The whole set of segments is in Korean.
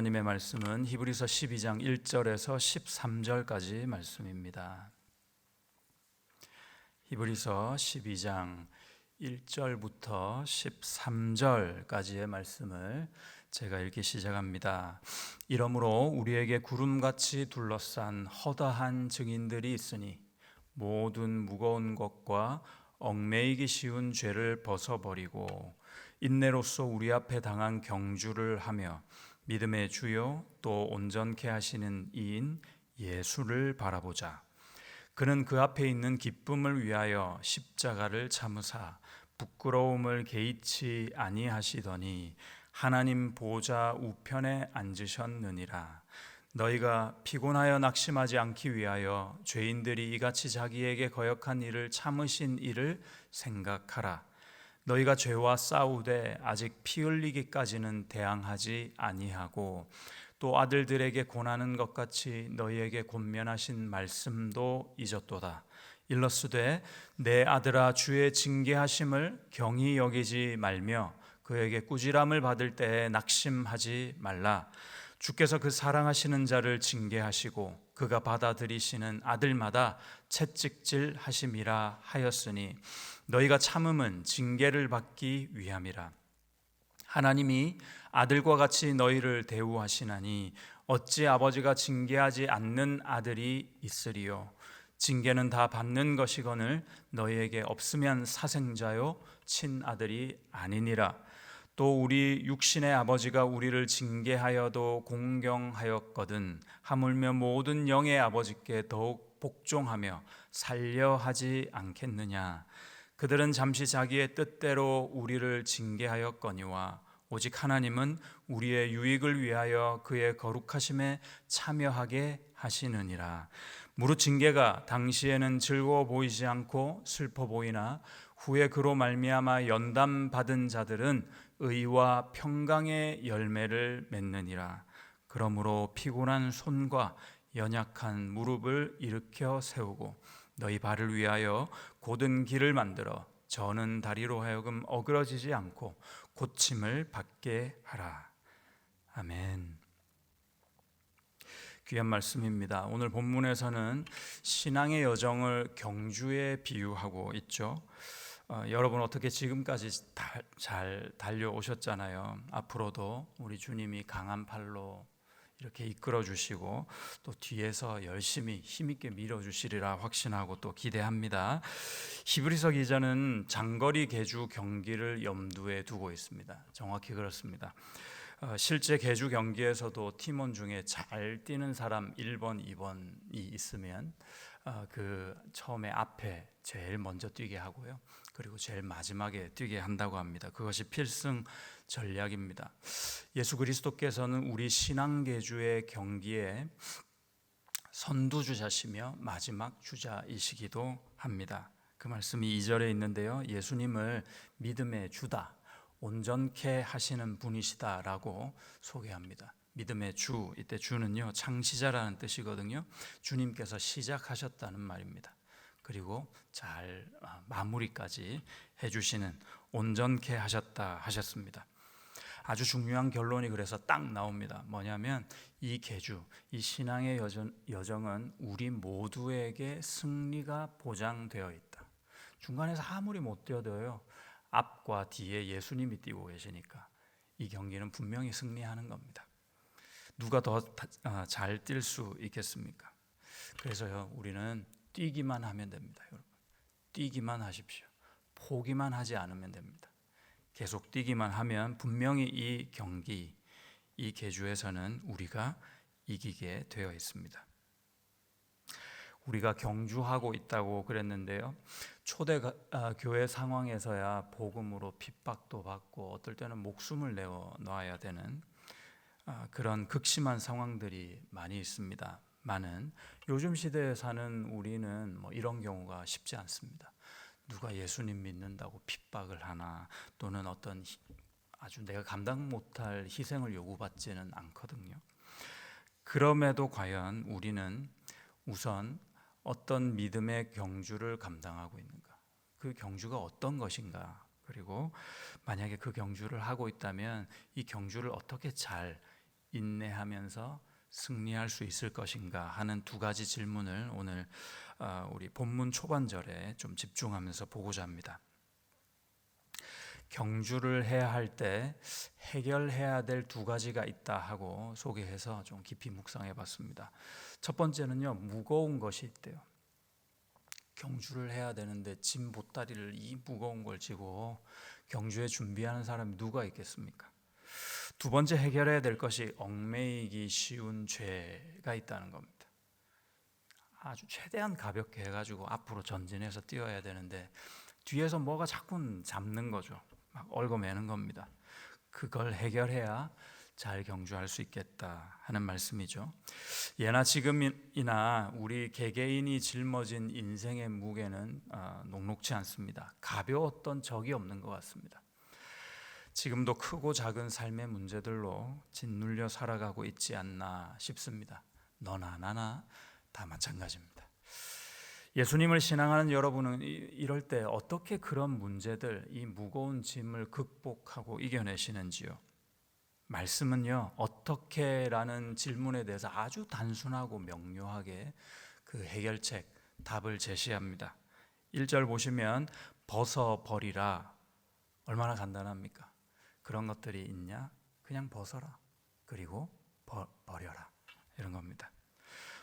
하나님의 말씀은 히브리서 12장 1절에서 13절까지 말씀입니다. 히브리서 12장 1절부터 13절까지의 말씀을 제가 읽기 시작합니다. 이러므로 우리에게 구름같이 둘러싼 허다한 증인들이 있으니 모든 무거운 것과 얽매이기 쉬운 죄를 벗어버리고 인내로써 우리 앞에 당한 경주를 하며 믿음의 주요 또 온전케 하시는 이인 예수를 바라보자. 그는 그 앞에 있는 기쁨을 위하여 십자가를 참으사 부끄러움을 개의치 아니하시더니 하나님 보좌 우편에 앉으셨느니라. 너희가 피곤하여 낙심하지 않기 위하여 죄인들이 이같이 자기에게 거역한 일을 참으신 일을 생각하라. 너희가 죄와 싸우되 아직 피 흘리기까지는 대항하지 아니하고 또 아들들에게 권하는 것 같이 너희에게 권면하신 말씀도 잊었도다. 일러스되 내 아들아 주의 징계하심을 경히 여기지 말며 그에게 꾸지람을 받을 때에 낙심하지 말라. 주께서 그 사랑하시는 자를 징계하시고 그가 받아들이시는 아들마다 채찍질 하심이라 하였으니 너희가 참음은 징계를 받기 위함이라. 하나님이 아들과 같이 너희를 대우하시나니 어찌 아버지가 징계하지 않는 아들이 있으리요. 징계는 다 받는 것이거늘 너희에게 없으면 사생자요 친아들이 아니니라. 또 우리 육신의 아버지가 우리를 징계하여도 공경하였거든 하물며 모든 영의 아버지께 더욱 복종하며 살려 하지 않겠느냐. 그들은 잠시 자기의 뜻대로 우리를 징계하였거니와 오직 하나님은 우리의 유익을 위하여 그의 거룩하심에 참여하게 하시느니라. 무릇 징계가 당시에는 즐거워 보이지 않고 슬퍼 보이나 후에 그로 말미암아 연단 받은 자들은 의와 평강의 열매를 맺느니라. 그러므로 피곤한 손과 연약한 무릎을 일으켜 세우고 너희 발을 위하여 곧은 길을 만들어 저는 다리로 하여금 어그러지지 않고 고침을 받게 하라. 아멘. 귀한 말씀입니다. 오늘 본문에서는 신앙의 여정을 경주에 비유하고 있죠. 여러분 어떻게 지금까지 잘 달려오셨잖아요. 앞으로도 우리 주님이 강한 팔로 이렇게 이끌어 주시고 또 뒤에서 열심히 힘있게 밀어 주시리라 확신하고 또 기대합니다. 히브리서 기자는 장거리 계주 경기를 염두에 두고 있습니다. 정확히 그렇습니다. 실제 계주 경기에서도 팀원 중에 잘 뛰는 사람 1번, 2번이 있으면 그 처음에 앞에 제일 먼저 뛰게 하고요. 그리고 제일 마지막에 뛰게 한다고 합니다. 그것이 필승 전략입니다. 예수 그리스도께서는 우리 신앙계주의 경기에 선두주자시며 마지막 주자이시기도 합니다. 그 말씀이 2절에 있는데요. 예수님을 믿음의 주다, 온전케 하시는 분이시다라고 소개합니다. 믿음의 주, 이때 주는요 창시자라는 뜻이거든요. 주님께서 시작하셨다는 말입니다. 그리고 잘 마무리까지 해주시는 온전케 하셨다 하셨습니다. 아주 중요한 결론이 그래서 딱 나옵니다. 뭐냐면 이 계주, 이 신앙의 여정은 우리 모두에게 승리가 보장되어 있다. 중간에서 아무리 못 뛰어도요 앞과 뒤에 예수님이 뛰고 계시니까 이 경기는 분명히 승리하는 겁니다. 누가 더 잘 뛸 수 있겠습니까? 그래서요 우리는 뛰기만 하면 됩니다. 여러분 뛰기만 하십시오. 포기만 하지 않으면 됩니다. 계속 뛰기만 하면 분명히 이 경기, 이 계주에서는 우리가 이기게 되어 있습니다. 우리가 경주하고 있다고 그랬는데요. 초대 교회 상황에서야 복음으로 핍박도 받고 어떨 때는 목숨을 내어놔야 되는 그런 극심한 상황들이 많이 있습니다. 많은 요즘 시대에 사는 우리는 이런 경우가 쉽지 않습니다. 누가 예수님 믿는다고 핍박을 하나 또는 어떤 아주 내가 감당 못할 희생을 요구받지는 않거든요. 그럼에도 과연 우리는 우선 어떤 믿음의 경주를 감당하고 있는가? 그 경주가 어떤 것인가? 그리고 만약에 그 경주를 하고 있다면 이 경주를 어떻게 잘 인내하면서 승리할 수 있을 것인가 하는 두 가지 질문을 오늘 우리 본문 초반절에 좀 집중하면서 보고자 합니다. 경주를 해야 할 때 해결해야 될 두 가지가 있다 하고 소개해서 좀 깊이 묵상해 봤습니다. 첫 번째는요, 무거운 것이 있대요. 경주를 해야 되는데 짐 보따리를 이 무거운 걸 지고 경주에 준비하는 사람이 누가 있겠습니까? 두 번째 해결해야 될 것이 얽매이기 쉬운 죄가 있다는 겁니다. 아주 최대한 가볍게 해가지고 앞으로 전진해서 뛰어야 되는데 뒤에서 뭐가 자꾸 잡는 거죠. 막 얽어매는 겁니다. 그걸 해결해야 잘 경주할 수 있겠다 하는 말씀이죠. 예나 지금이나 우리 개개인이 짊어진 인생의 무게는 녹록지 않습니다. 가벼웠던 적이 없는 것 같습니다. 지금도 크고 작은 삶의 문제들로 짓눌려 살아가고 있지 않나 싶습니다. 너나 나나 다 마찬가지입니다. 예수님을 신앙하는 여러분은 이럴 때 어떻게 그런 문제들, 이 무거운 짐을 극복하고 이겨내시는지요? 말씀은요, 어떻게라는 질문에 대해서 아주 단순하고 명료하게 그 해결책, 답을 제시합니다. 1절 보시면 벗어버리라. 얼마나 간단합니까? 그런 것들이 있냐? 그냥 벗어라. 그리고 버려라. 이런 겁니다.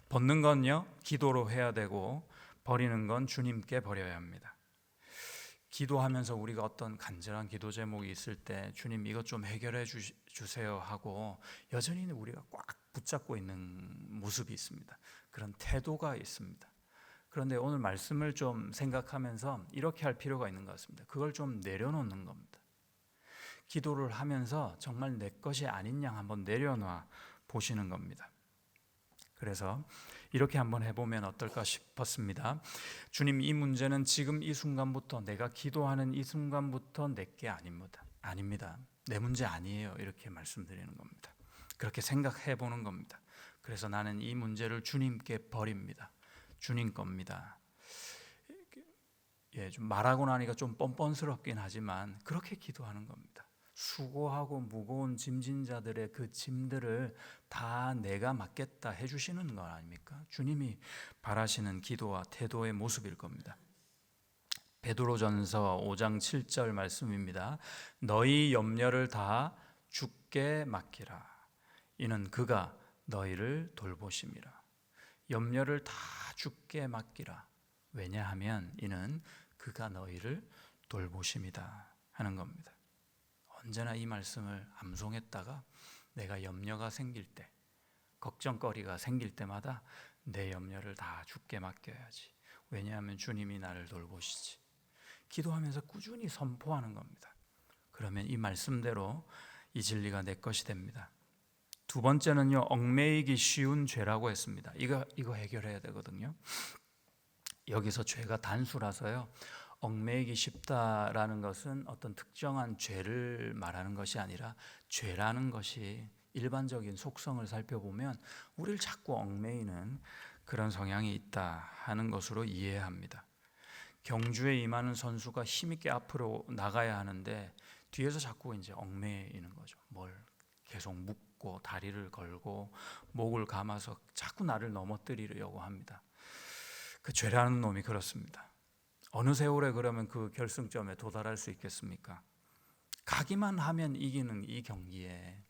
벗는 건요, 기도로 해야 되고 버리는 건 주님께 버려야 합니다. 기도하면서 우리가 어떤 간절한 기도 제목이 있을 때 주님 이것 좀 해결해 주세요 하고 여전히 우리가 꽉 붙잡고 있는 모습이 있습니다. 그런 태도가 있습니다. 그런데 오늘 말씀을 좀 생각하면서 이렇게 할 필요가 있는 것 같습니다. 그걸 좀 내려놓는 겁니다. 기도를 하면서 정말 내 것이 아닌 양 한번 내려놔 보시는 겁니다. 그래서 이렇게 한번 해보면 어떨까 싶었습니다. 주님, 이 문제는 지금 이 순간부터, 내가 기도하는 이 순간부터 내게 아닙니다. 내 문제 아니에요. 이렇게 말씀드리는 겁니다. 그렇게 생각해 보는 겁니다. 그래서 나는 이 문제를 주님께 버립니다. 주님 겁니다. 좀 말하고 나니까 좀 뻔뻔스럽긴 하지만 그렇게 기도하는 겁니다. 수고하고 무거운 짐진 자들의 그 짐들을 다 내가 맡겠다 해주시는 거 아닙니까? 주님이 바라시는 기도와 태도의 모습일 겁니다. 베드로전서 5장 7절 말씀입니다. 너희 염려를 다 주께 맡기라. 이는 그가 너희를 돌보심이라. 염려를 다 주께 맡기라. 왜냐하면 이는 그가 너희를 돌보심이다 하는 겁니다. 언제나 이 말씀을 암송했다가 내가 염려가 생길 때, 걱정거리가 생길 때마다 내 염려를 다 주께 맡겨야지. 왜냐하면 주님이 나를 돌보시지. 기도하면서 꾸준히 선포하는 겁니다. 그러면 이 말씀대로 이 진리가 내 것이 됩니다. 두 번째는요, 얽매이기 쉬운 죄라고 했습니다. 이거 해결해야 되거든요. 여기서 죄가 단수라서요, 얽매이기 쉽다라는 것은 어떤 특정한 죄를 말하는 것이 아니라 죄라는 것이 일반적인 속성을 살펴보면 우리를 자꾸 얽매이는 그런 성향이 있다 하는 것으로 이해합니다. 경주에 임하는 선수가 힘있게 앞으로 나가야 하는데 뒤에서 자꾸 이제 얽매이는 거죠. 뭘 계속 묶고 다리를 걸고 목을 감아서 자꾸 나를 넘어뜨리려고 합니다. 그 죄라는 놈이 그렇습니다. 어느 세월에 그러면 그 결승점에 도달할 수 있겠습니까? 가기만 하면 이기는 이 경기에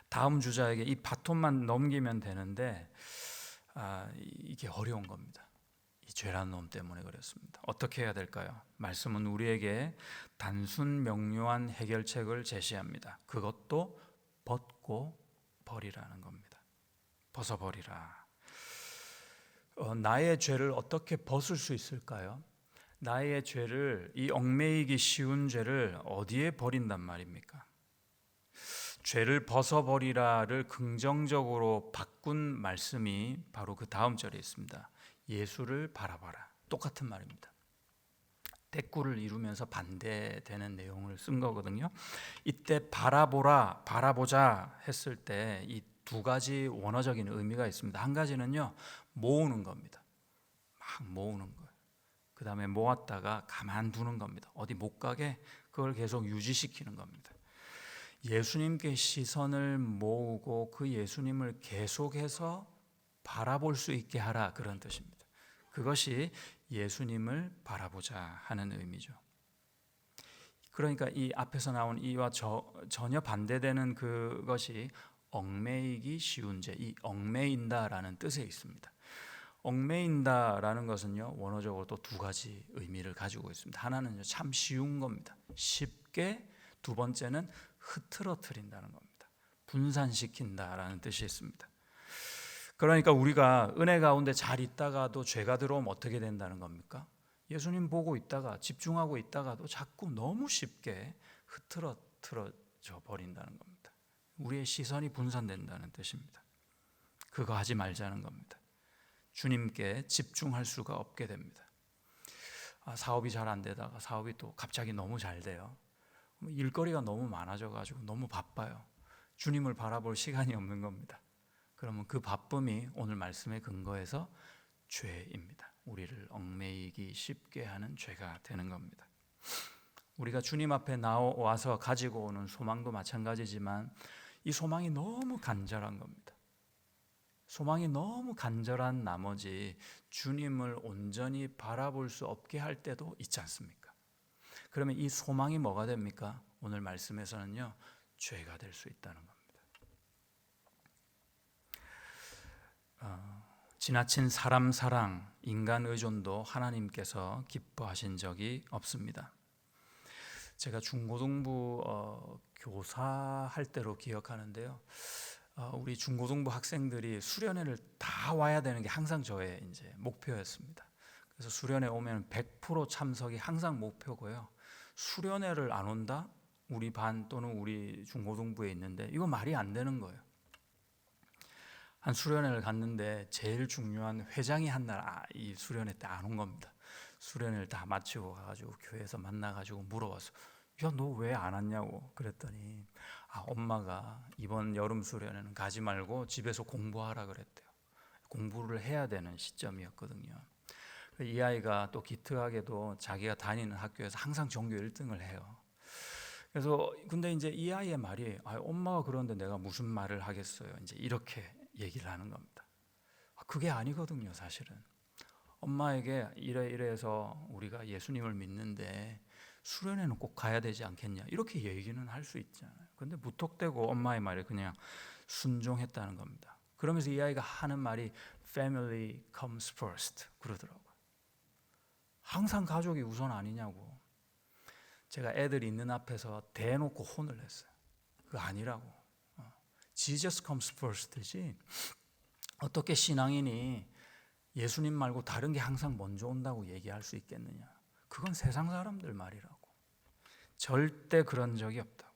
다음 주자에게 이 바톤만 넘기면 되는데 이게 어려운 겁니다. 이 죄라는 놈 때문에 그렇습니다. 어떻게 해야 될까요? 말씀은 우리에게 단순 명료한 해결책을 제시합니다. 그것도 벗고 버리라는 겁니다. 벗어버리라. 나의 죄를 어떻게 벗을 수 있을까요? 나의 죄를, 이 얽매이기 쉬운 죄를 어디에 버린단 말입니까? 죄를 벗어버리라를 긍정적으로 바꾼 말씀이 바로 그 다음 절에 있습니다. 예수를 바라봐라. 똑같은 말입니다. 대꾸를 이루면서 반대되는 내용을 쓴 거거든요. 이때 바라보자 했을 때 이 두 가지 원어적인 의미가 있습니다. 한 가지는요, 모으는 겁니다. 막 모으는 거예요. 그 다음에 모았다가 가만두는 겁니다. 어디 못 가게 그걸 계속 유지시키는 겁니다. 예수님께 시선을 모으고 그 예수님을 계속해서 바라볼 수 있게 하라, 그런 뜻입니다. 그것이 예수님을 바라보자 하는 의미죠. 그러니까 이 앞에서 나온 이와 전혀 반대되는 그것이 얽매이기 쉬운 죄, 이 얽매인다라는 뜻에 있습니다. 얽매인다라는 것은요, 원어적으로 또 두 가지 의미를 가지고 있습니다. 하나는 참 쉬운 겁니다. 쉽게. 두 번째는 흐트러뜨린다는 겁니다. 분산시킨다라는 뜻이 있습니다. 그러니까 우리가 은혜 가운데 잘 있다가도 죄가 들어오면 어떻게 된다는 겁니까? 예수님 보고 있다가 집중하고 있다가도 자꾸 너무 쉽게 흐트러져 버린다는 겁니다. 우리의 시선이 분산된다는 뜻입니다. 그거 하지 말자는 겁니다. 주님께 집중할 수가 없게 됩니다. 사업이 잘 안 되다가 사업이 또 갑자기 너무 잘 돼요. 일거리가 너무 많아져가지고 너무 바빠요. 주님을 바라볼 시간이 없는 겁니다. 그러면 그 바쁨이 오늘 말씀의 근거에서 죄입니다. 우리를 얽매이기 쉽게 하는 죄가 되는 겁니다. 우리가 주님 앞에 나와서 가지고 오는 소망도 마찬가지지만 이 소망이 너무 간절한 겁니다. 소망이 너무 간절한 나머지 주님을 온전히 바라볼 수 없게 할 때도 있지 않습니까? 그러면 이 소망이 뭐가 됩니까? 오늘 말씀에서는요, 죄가 될 수 있다는 겁니다. 지나친 사람 사랑, 인간 의존도 하나님께서 기뻐하신 적이 없습니다. 제가 중고등부 교사할 때로 기억하는데요. 우리 중고등부 학생들이 수련회를 다 와야 되는 게 항상 저의 이제 목표였습니다. 그래서 수련회 오면 100% 참석이 항상 목표고요. 수련회를 안 온다? 우리 반 또는 우리 중고등부에 있는데 이거 말이 안 되는 거예요. 한 수련회를 갔는데 제일 중요한 회장이 한 날 이 수련회 때 안 온 겁니다. 수련회를 다 마치고 가가지고 교회에서 만나가지고 물어봤어. 야, 너 왜 안 왔냐고 그랬더니 엄마가 이번 여름 수련회는 가지 말고 집에서 공부하라 그랬대요. 공부를 해야 되는 시점이었거든요. 이 아이가 또 기특하게도 자기가 다니는 학교에서 항상 전교 1등을 해요. 그래서 근데 이제 이 아이의 말이 엄마가 그러는데 내가 무슨 말을 하겠어요. 이제 이렇게 얘기를 하는 겁니다. 그게 아니거든요, 사실은. 엄마에게 이래서 우리가 예수님을 믿는데 수련회는 꼭 가야 되지 않겠냐 이렇게 얘기는 할 수 있잖아요. 근데 무턱대고 엄마의 말에 그냥 순종했다는 겁니다. 그러면서 이 아이가 하는 말이 Family comes first 그러더라고요. 항상 가족이 우선 아니냐고. 제가 애들 있는 앞에서 대놓고 혼을 냈어요. 그거 아니라고. Jesus comes first지. 어떻게 신앙인이 예수님 말고 다른 게 항상 먼저 온다고 얘기할 수 있겠느냐. 그건 세상 사람들 말이라고. 절대 그런 적이 없다고.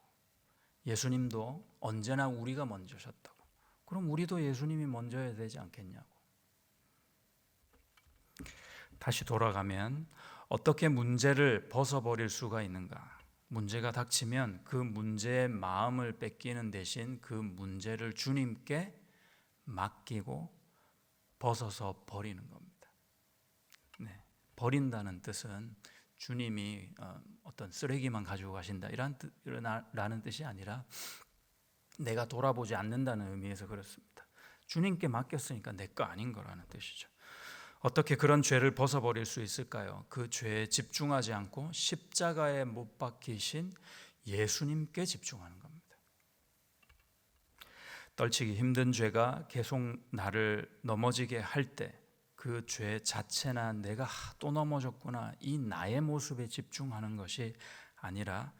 예수님도 언제나 우리가 먼저셨다고. 그럼 우리도 예수님이 먼저야 되지 않겠냐고. 다시 돌아가면 어떻게 문제를 벗어버릴 수가 있는가? 문제가 닥치면 그 문제의 마음을 뺏기는 대신 그 문제를 주님께 맡기고 벗어서 버리는 겁니다. 네, 버린다는 뜻은 주님이 어떤 쓰레기만 가지고 가신다 라는 뜻이 아니라 내가 돌아보지 않는다는 의미에서 그렇습니다. 주님께 맡겼으니까 내 거 아닌 거라는 뜻이죠. 어떻게 그런 죄를 벗어버릴 수 있을까요? 그 죄에 집중하지 않고 십자가에 못 박히신 예수님께 집중하는 겁니다. 떨치기 힘든 죄가 계속 나를 넘어지게 할 때 그 죄 자체나 내가 또 넘어졌구나 이 나의 모습에 집중하는 것이 아니라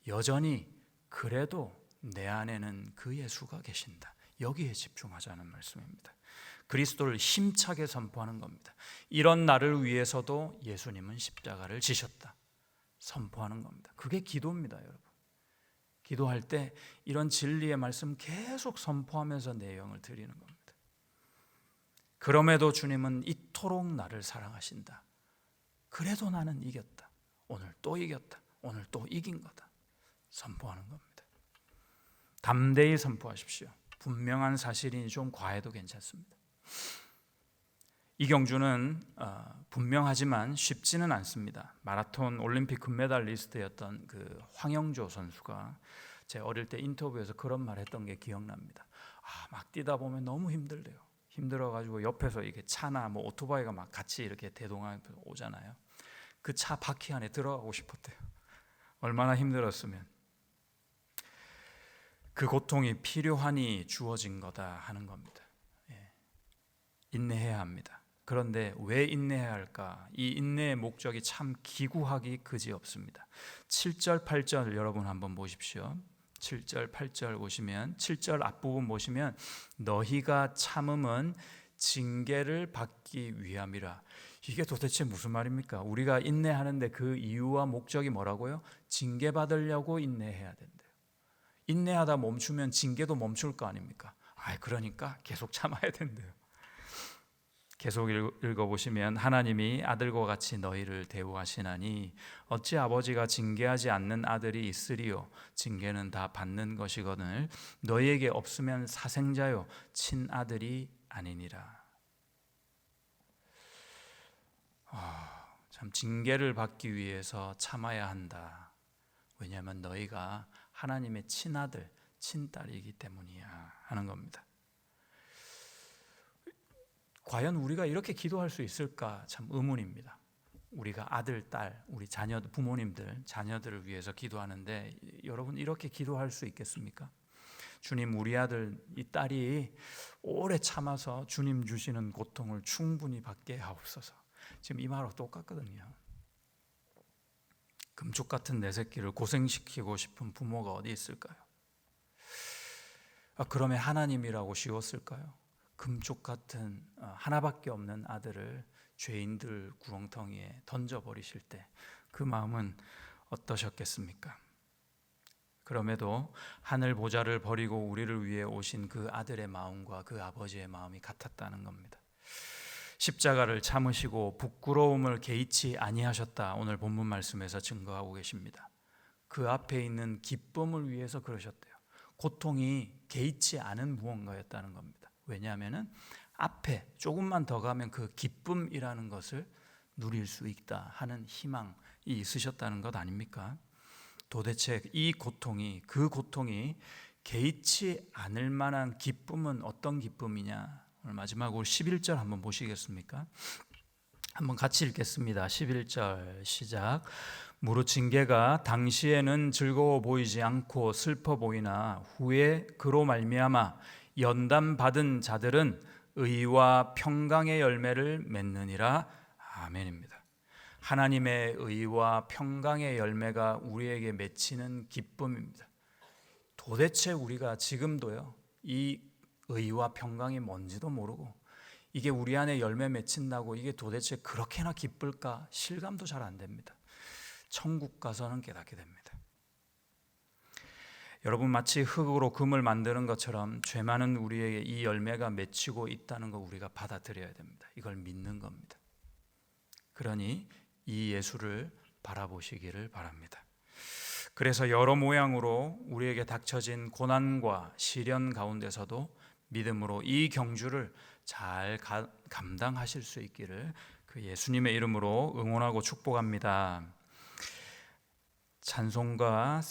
여전히 그래도 내 안에는 그 예수가 계신다. 여기에 집중하자는 말씀입니다. 그리스도를 힘차게 선포하는 겁니다. 이런 나를 위해서도 예수님은 십자가를 지셨다. 선포하는 겁니다. 그게 기도입니다, 여러분. 기도할 때 이런 진리의 말씀 계속 선포하면서 내용을 드리는 겁니다. 그럼에도 주님은 이토록 나를 사랑하신다. 그래도 나는 이겼다. 오늘 또 이겼다. 오늘 또 이긴 거다. 선포하는 겁니다. 담대히 선포하십시오. 분명한 사실이니 좀 과해도 괜찮습니다. 이경주는 분명하지만 쉽지는 않습니다. 마라톤 올림픽 금메달리스트였던 그 황영조 선수가 제 어릴 때 인터뷰에서 그런 말 했던 게 기억납니다. 막 뛰다 보면 너무 힘들대요. 힘들어가지고 옆에서 이게 차나 뭐 오토바이가 막 같이 이렇게 대동하면서 오잖아요. 그 차 바퀴 안에 들어가고 싶었대요. 얼마나 힘들었으면. 그 고통이 필요하니 주어진 거다 하는 겁니다. 인내해야 합니다. 그런데 왜 인내해야 할까? 이 인내의 목적이 참 기구하기 그지없습니다. 7절 8절 여러분 한번 보십시오. 7절 8절 보시면 7절 앞부분 보시면 너희가 참음은 징계를 받기 위함이라. 이게 도대체 무슨 말입니까? 우리가 인내하는데 그 이유와 목적이 뭐라고요? 징계받으려고 인내해야 된대요. 인내하다 멈추면 징계도 멈출 거 아닙니까? 그러니까 계속 참아야 된대요. 계속 읽어보시면 하나님이 아들과 같이 너희를 대우하시나니 어찌 아버지가 징계하지 않는 아들이 있으리요. 징계는 다 받는 것이거늘 너희에게 없으면 사생자요 친아들이 아니니라. 참 징계를 받기 위해서 참아야 한다. 왜냐하면 너희가 하나님의 친아들, 친딸이기 때문이야 하는 겁니다. 과연 우리가 이렇게 기도할 수 있을까 참 의문입니다. 우리가 아들, 딸, 우리 자녀, 부모님들, 자녀들을 위해서 기도하는데 여러분 이렇게 기도할 수 있겠습니까? 주님, 우리 아들, 이 딸이 오래 참아서 주님 주시는 고통을 충분히 받게 하옵소서. 지금 이 말하고 똑같거든요. 금쪽 같은 내 새끼를 고생시키고 싶은 부모가 어디 있을까요? 그러면 하나님이라고 쉬웠을까요? 금쪽 같은 하나밖에 없는 아들을 죄인들 구렁텅이에 던져버리실 때 그 마음은 어떠셨겠습니까? 그럼에도 하늘 보좌를 버리고 우리를 위해 오신 그 아들의 마음과 그 아버지의 마음이 같았다는 겁니다. 십자가를 참으시고 부끄러움을 개의치 아니하셨다. 오늘 본문 말씀에서 증거하고 계십니다. 그 앞에 있는 기쁨을 위해서 그러셨대요. 고통이 개의치 않은 무언가였다는 겁니다. 왜냐하면 앞에 조금만 더 가면 그 기쁨이라는 것을 누릴 수 있다 하는 희망이 있으셨다는 것 아닙니까? 도대체 이 고통이, 그 고통이 개의치 않을 만한 기쁨은 어떤 기쁨이냐? 오늘 마지막으로 11절 한번 보시겠습니까? 한번 같이 읽겠습니다. 11절 시작. 무릇 징계가 당시에는 즐거워 보이지 않고 슬퍼 보이나 후에 그로 말미암아 연단 받은 자들은 의와 평강의 열매를 맺느니라. 아멘입니다. 하나님의 의와 평강의 열매가 우리에게 맺히는 기쁨입니다. 도대체 우리가 지금도요, 이 의와 평강이 뭔지도 모르고 이게 우리 안에 열매 맺힌다고 이게 도대체 그렇게나 기쁠까 실감도 잘 안 됩니다. 천국 가서는 깨닫게 됩니다. 여러분, 마치 흙으로 금을 만드는 것처럼 죄 많은 우리에게 이 열매가 맺히고 있다는 거 우리가 받아들여야 됩니다. 이걸 믿는 겁니다. 그러니 이 예수를 바라보시기를 바랍니다. 그래서 여러 모양으로 우리에게 닥쳐진 고난과 시련 가운데서도 믿음으로 이 경주를 잘 감당하실 수 있기를 그 예수님의 이름으로 응원하고 축복합니다. 찬송가